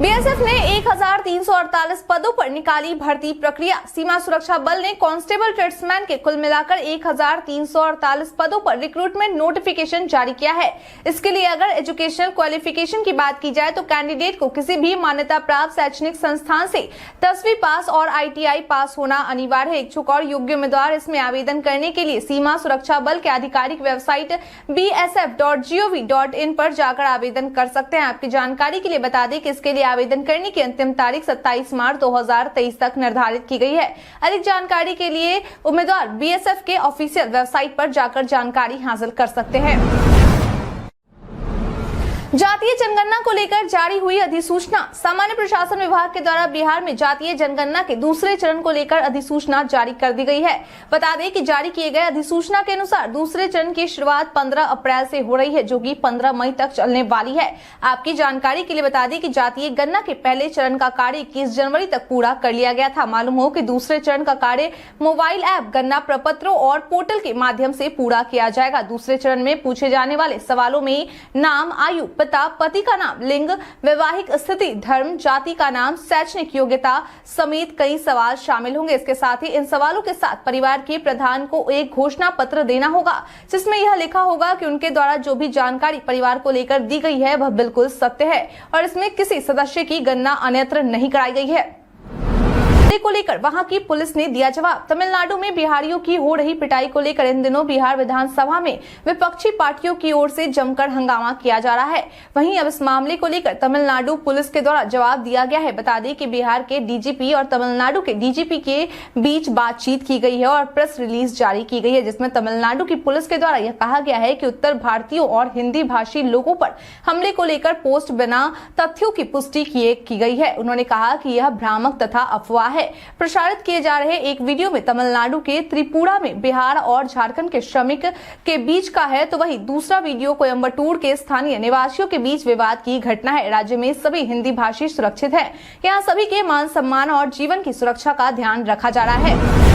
BSF ने 1348 पदों पर निकाली भर्ती प्रक्रिया। सीमा सुरक्षा बल ने कांस्टेबल ट्रेड्समैन के कुल मिलाकर 1348 पदों पर रिक्रूटमेंट नोटिफिकेशन जारी किया है। इसके लिए अगर एजुकेशनल क्वालिफिकेशन की बात की जाए तो कैंडिडेट को किसी भी मान्यता प्राप्त शैक्षणिक संस्थान से 10वीं पास और ITI पास होना अनिवार्य है। इच्छुक और योग्य उम्मीदवार इसमें आवेदन करने के लिए सीमा सुरक्षा बल के आधिकारिक वेबसाइट bsf.gov.in पर जाकर आवेदन कर सकते हैं। आपकी जानकारी के लिए बता दें कि इसके लिए आवेदन करने की अंतिम तारीख 27 मार्च 2023 तक निर्धारित की गई है। अधिक जानकारी के लिए उम्मीदवार बीएसएफ के ऑफिशियल वेबसाइट पर जाकर जानकारी हासिल कर सकते हैं। जातीय जनगणना को लेकर जारी हुई अधिसूचना। सामान्य प्रशासन विभाग के द्वारा बिहार में जातीय जनगणना के दूसरे चरण को लेकर अधिसूचना जारी कर दी गई है। बता दें कि जारी किए गए अधिसूचना के अनुसार दूसरे चरण की शुरुआत 15 अप्रैल से हो रही है, जो कि 15 मई तक चलने वाली है। आपकी जानकारी के लिए बता दें कि जातीय गणना के पहले चरण का कार्य 21 जनवरी तक पूरा कर लिया गया था। मालूम हो कि दूसरे चरण का कार्य मोबाइल ऐप, गणना प्रपत्रों और पोर्टल के माध्यम से पूरा किया जाएगा। दूसरे चरण में पूछे जाने वाले सवालों में नाम, आयु, पिता, पति का नाम, लिंग, वैवाहिक स्थिति, धर्म, जाति का नाम, शैक्षणिक योग्यता समेत कई सवाल शामिल होंगे। इसके साथ ही इन सवालों के साथ परिवार के प्रधान को एक घोषणा पत्र देना होगा, जिसमें यह लिखा होगा कि उनके द्वारा जो भी जानकारी परिवार को लेकर दी गई है वह बिल्कुल सत्य है और इसमें किसी सदस्य की गणना अन्यत्र नहीं कराई गई है। को लेकर वहां की पुलिस ने दिया जवाब। तमिलनाडु में बिहारियों की हो रही पिटाई को लेकर इन दिनों बिहार विधानसभा में विपक्षी पार्टियों की ओर से जमकर हंगामा किया जा रहा है। वहीं अब इस मामले को लेकर तमिलनाडु पुलिस के द्वारा जवाब दिया गया है। बता दें कि बिहार के डीजीपी और तमिलनाडु के डीजीपी के बीच बातचीत की गई है और प्रेस रिलीज जारी की गई है, जिसमें तमिलनाडु की पुलिस के द्वारा यह कहा गया है कि उत्तर भारतीयों और हिंदी भाषी लोगों पर हमले को लेकर पोस्ट बिना तथ्यों की पुष्टि की गई है। उन्होंने कहा कि यह भ्रामक तथा अफवाह है। प्रसारित किए जा रहे एक वीडियो में तमिलनाडु के त्रिपुरा में बिहार और झारखंड के श्रमिक के बीच का है, तो वहीं दूसरा वीडियो कोयम्बटूर के स्थानीय निवासियों के बीच विवाद की घटना है। राज्य में सभी हिंदी भाषी सुरक्षित हैं। यहाँ सभी के मान सम्मान और जीवन की सुरक्षा का ध्यान रखा जा रहा है।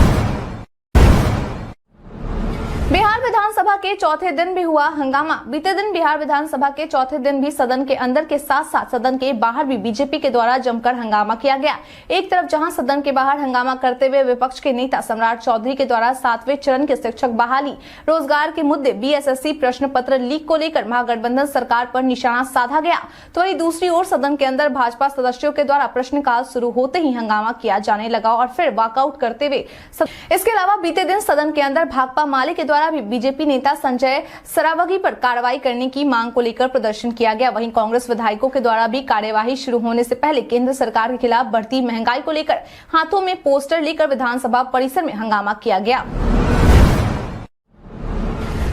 बिहार विधानसभा के चौथे दिन भी हुआ हंगामा। बीते दिन बिहार विधानसभा के चौथे दिन भी सदन के अंदर के साथ साथ सदन के बाहर भी बीजेपी के द्वारा जमकर हंगामा किया गया। एक तरफ जहां सदन के बाहर हंगामा करते हुए विपक्ष के नेता सम्राट चौधरी के द्वारा 7वें चरण के शिक्षक बहाली, रोजगार के मुद्दे, BSSC प्रश्न पत्र लीक को लेकर महागठबंधन सरकार पर निशाना साधा गया, तो वहीं दूसरी ओर सदन के अंदर भाजपा सदस्यों के द्वारा प्रश्नकाल शुरू होते ही हंगामा किया जाने लगा और फिर वॉकआउट करते हुए। इसके अलावा बीते दिन सदन के अंदर भाकपा माले के द्वारा भी बीजेपी नेता संजय सरावगी पर कार्रवाई करने की मांग को लेकर प्रदर्शन किया गया। वहीं कांग्रेस विधायकों के द्वारा भी कार्यवाही शुरू होने से पहले केंद्र सरकार के खिलाफ बढ़ती महंगाई को लेकर हाथों में पोस्टर लेकर विधानसभा परिसर में हंगामा किया गया।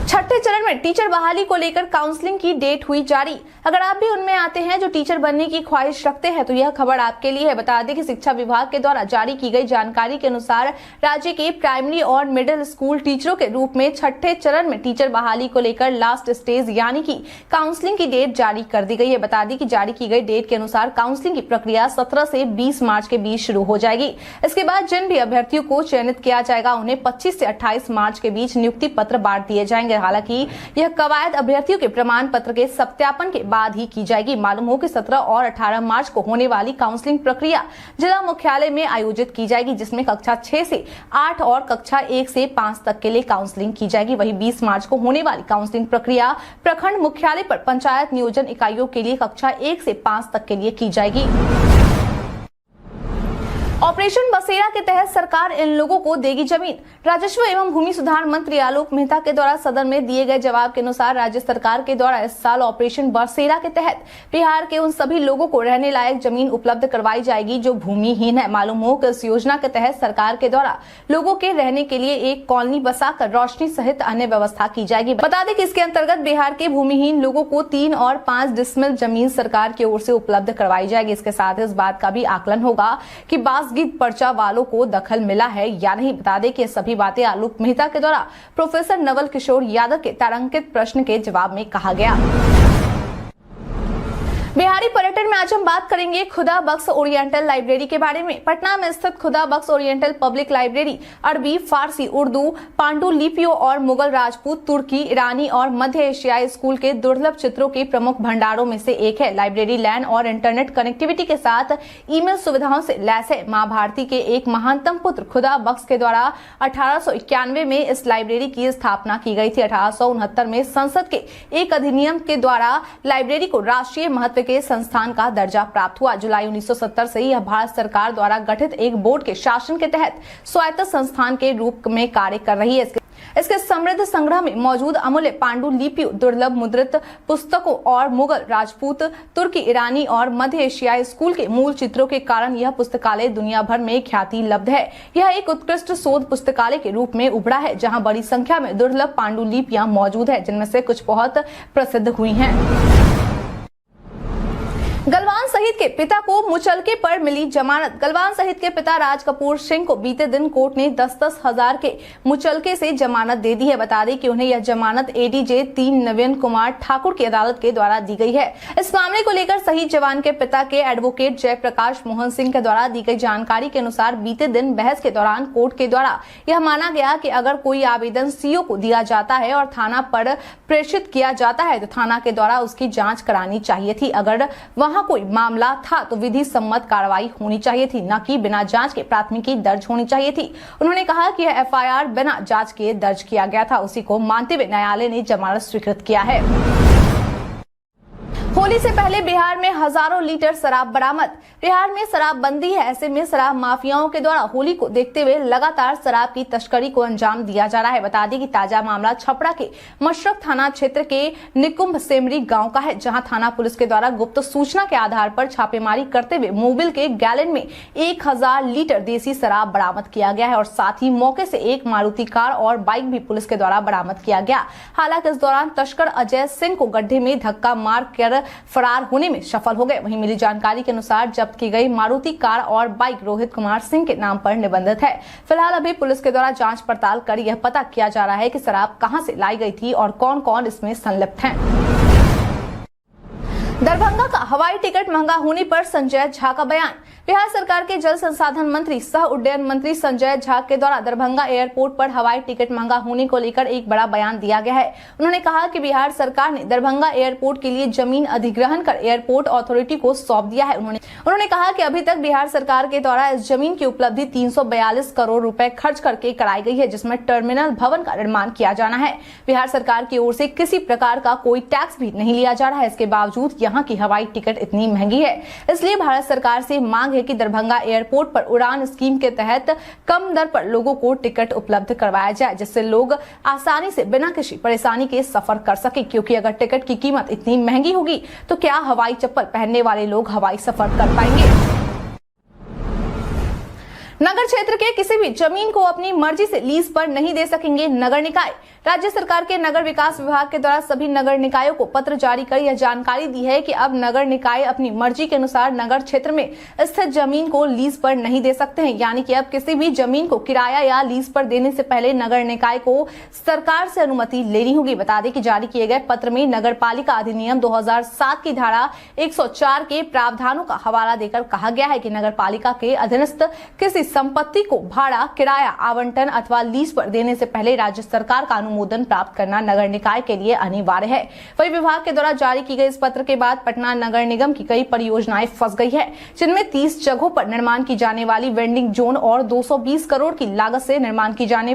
छठे चरण में टीचर बहाली को लेकर काउंसलिंग की डेट हुई जारी। अगर आप भी उनमें आते हैं जो टीचर बनने की ख्वाहिश रखते हैं तो यह खबर आपके लिए है। बता दें कि शिक्षा विभाग के द्वारा जारी की गई जानकारी के अनुसार राज्य के प्राइमरी और मिडिल स्कूल टीचरों के रूप में छठे चरण में टीचर बहाली को लेकर लास्ट स्टेज यानी कि काउंसलिंग की डेट जारी कर दी गई है। बता दें कि जारी की गई डेट के अनुसार काउंसलिंग की प्रक्रिया 17 से 20 मार्च के बीच शुरू हो जाएगी। इसके बाद जिन भी अभ्यर्थियों को चयनित किया जाएगा उन्हें 25 से 28 मार्च के बीच नियुक्ति पत्र बांट दिए जाएंगे। हालांकि यह कवायद अभ्यर्थियों के प्रमाण पत्र के सत्यापन के बाद ही की जाएगी। मालूम हो कि 17 और 18 मार्च को होने वाली काउंसलिंग प्रक्रिया जिला मुख्यालय में आयोजित की जाएगी, जिसमें कक्षा 6 से 8 और कक्षा 1 से 5 तक के लिए काउंसलिंग की जाएगी। वहीं 20 मार्च को होने वाली काउंसलिंग प्रक्रिया प्रखंड मुख्यालय पर पंचायत नियोजन इकाइयों के लिए कक्षा 1 से 5 तक के लिए की जाएगी। ऑपरेशन बसेरा के तहत सरकार इन लोगों को देगी जमीन। राजस्व एवं भूमि सुधार मंत्री आलोक मेहता के द्वारा सदन में दिए गए जवाब के अनुसार राज्य सरकार के द्वारा इस साल ऑपरेशन बसेरा के तहत बिहार के उन सभी लोगों को रहने लायक जमीन उपलब्ध करवाई जाएगी जो भूमिहीन है। मालूम हो कि इस योजना के तहत सरकार के द्वारा लोगों के रहने के लिए एक कॉलोनी बसाकर रोशनी सहित अन्य व्यवस्था की जाएगी। बता दें कि इसके अंतर्गत बिहार के भूमिहीन लोगों को 3 और 5 डिसमिल जमीन सरकार की ओर से उपलब्ध करवाई जाएगी। इसके साथ इस बात का भी आकलन होगा कि बासगीत पर्चा वालों को दखल मिला है या नहीं। बता दें कि सभी बातें आलोक मेहता के द्वारा प्रोफेसर नवल किशोर यादव के तारांकित प्रश्न के जवाब में कहा गया। बिहारी पर्यटन में आज हम बात करेंगे खुदा बख्श ओरिएंटल लाइब्रेरी के बारे में। पटना में स्थित खुदा बख्श ओरिएंटल पब्लिक लाइब्रेरी अरबी, फारसी, उर्दू, पांडुलिपियों और मुगल, राजपूत, तुर्की, ईरानी और मध्य एशियाई स्कूल के दुर्लभ चित्रों के प्रमुख भंडारों में से एक है। लाइब्रेरी लैन और इंटरनेट कनेक्टिविटी के साथ ईमेल सुविधाओं से लैस है। मां भारती के एक महानतम पुत्र खुदा बख्श के द्वारा 1891 में इस लाइब्रेरी की स्थापना की गई थी। 1869 में संसद के एक अधिनियम के द्वारा लाइब्रेरी को राष्ट्रीय महत्व के संस्थान का दर्जा प्राप्त हुआ। जुलाई 1970 से यह भारत सरकार द्वारा गठित एक बोर्ड के शासन के तहत स्वायत्त संस्थान के रूप में कार्य कर रही है। इसके समृद्ध संग्रह में मौजूद अमूल्य पांडुलिपियों, दुर्लभ मुद्रित पुस्तकों और मुगल, राजपूत, तुर्की, ईरानी और मध्य एशियाई स्कूल के मूल चित्रों के कारण यह पुस्तकालय दुनिया भर में ख्याति लब्ध है। यह एक उत्कृष्ट शोध पुस्तकालय के रूप में उभरा है, जहां बड़ी संख्या में दुर्लभ पांडुलिपियां मौजूद है, जिनमें से कुछ बहुत प्रसिद्ध हुई हैं। गलवान शहीद के पिता को मुचलके पर मिली जमानत। गलवान शहीद के पिता राज कपूर सिंह को बीते दिन कोर्ट ने 10-10 हजार के मुचलके से जमानत दे दी है। बता दें कि उन्हें यह जमानत एडीजे 3 नवीन कुमार ठाकुर की अदालत के द्वारा दी गई है। इस मामले को लेकर शहीद जवान के पिता के एडवोकेट जयप्रकाश मोहन सिंह के द्वारा दी गई जानकारी के अनुसार बीते दिन बहस के दौरान कोर्ट के द्वारा यह माना गया कि अगर कोई आवेदन सीओ को दिया जाता है और थाना पर प्रेषित किया जाता है तो थाना के द्वारा उसकी जाँच करानी चाहिए थी। अगर वहां कोई मामला था तो विधि सम्मत कार्रवाई होनी चाहिए थी, न कि बिना जांच के प्राथमिकी दर्ज होनी चाहिए थी। उन्होंने कहा कि यह एफआईआर बिना जांच के दर्ज किया गया था, उसी को मानते हुए न्यायालय ने जमानत स्वीकृत किया है। होली से पहले बिहार में हजारों लीटर शराब बरामद। बिहार में शराबबंदी है, ऐसे में शराब माफियाओं के द्वारा होली को देखते हुए लगातार शराब की तस्करी को अंजाम दिया जा रहा है। बता दें कि ताजा मामला छपरा के मशरक थाना क्षेत्र के निकुंभ सेमरी गांव का है, जहां थाना पुलिस के द्वारा गुप्त सूचना के आधार पर छापेमारी करते हुए मोबिल के गैलन में 1000 लीटर देसी शराब बरामद किया गया है और साथ ही मौके से एक मारुति कार और बाइक भी पुलिस के द्वारा बरामद किया गया। हालांकि इस दौरान तस्कर अजय सिंह को गड्ढे में धक्का मार कर फरार होने में सफल हो गए। वहीं मिली जानकारी के अनुसार जब्त की गई मारुति कार और बाइक रोहित कुमार सिंह के नाम पर निबंधित है। फिलहाल अभी पुलिस के द्वारा जांच पड़ताल कर यह पता किया जा रहा है कि शराब कहां से लाई गई थी और कौन कौन इसमें संलिप्त हैं। दरभंगा का हवाई टिकट महंगा होने पर संजय झा का बयान। बिहार सरकार के जल संसाधन मंत्री सह उड्डयन मंत्री संजय झा के द्वारा दरभंगा एयरपोर्ट पर हवाई टिकट महंगा होने को लेकर एक बड़ा बयान दिया गया है। उन्होंने कहा कि बिहार सरकार ने दरभंगा एयरपोर्ट के लिए जमीन अधिग्रहण कर एयरपोर्ट अथॉरिटी को सौंप दिया है। उन्होंने कहा कि अभी तक बिहार सरकार के द्वारा इस जमीन की उपलब्धि 342 करोड़ रुपए खर्च करके कराई गई है, जिसमें टर्मिनल भवन का निर्माण किया जाना है। बिहार सरकार की ओर से किसी प्रकार का कोई टैक्स भी नहीं लिया जा रहा है। इसके बावजूद यहाँ की हवाई टिकट इतनी महंगी है। इसलिए भारत सरकार से मांग है कि दरभंगा एयरपोर्ट पर उड़ान स्कीम के तहत कम दर पर लोगों को टिकट उपलब्ध करवाया जाए, जिससे लोग आसानी से बिना किसी परेशानी के सफर कर सके। क्योंकि अगर टिकट की कीमत इतनी महंगी होगी तो क्या हवाई चप्पल पहनने वाले लोग हवाई सफर कर पाएंगे। नगर क्षेत्र के किसी भी जमीन को अपनी मर्जी से लीज पर नहीं दे सकेंगे नगर निकाय। राज्य सरकार के नगर विकास विभाग के द्वारा सभी नगर निकायों को पत्र जारी कर यह जानकारी दी है कि अब नगर निकाय अपनी मर्जी के अनुसार नगर क्षेत्र में स्थित जमीन को लीज पर नहीं दे सकते हैं। यानी कि अब किसी भी जमीन को किराया या लीज पर देने से पहले नगर निकाय को सरकार से अनुमति लेनी होगी। बता दें कि जारी किए गए पत्र में नगर पालिका अधिनियम 2007 की धारा 104 के प्रावधानों का हवाला देकर कहा गया है कि नगर पालिका के अधीनस्थ किसी संपत्ति को भाड़ा, किराया, आवंटन अथवा लीज पर देने से पहले राज्य सरकार का अनुमोदन प्राप्त करना नगर निकाय के लिए अनिवार्य है। वहीं विभाग के द्वारा जारी की गई इस पत्र के बाद पटना नगर निगम की कई परियोजनाएं फंस गई है, जिनमें 30 जगहों पर निर्माण की जाने वाली वेंडिंग जोन और 220 करोड़ की लागत से निर्माण की जाने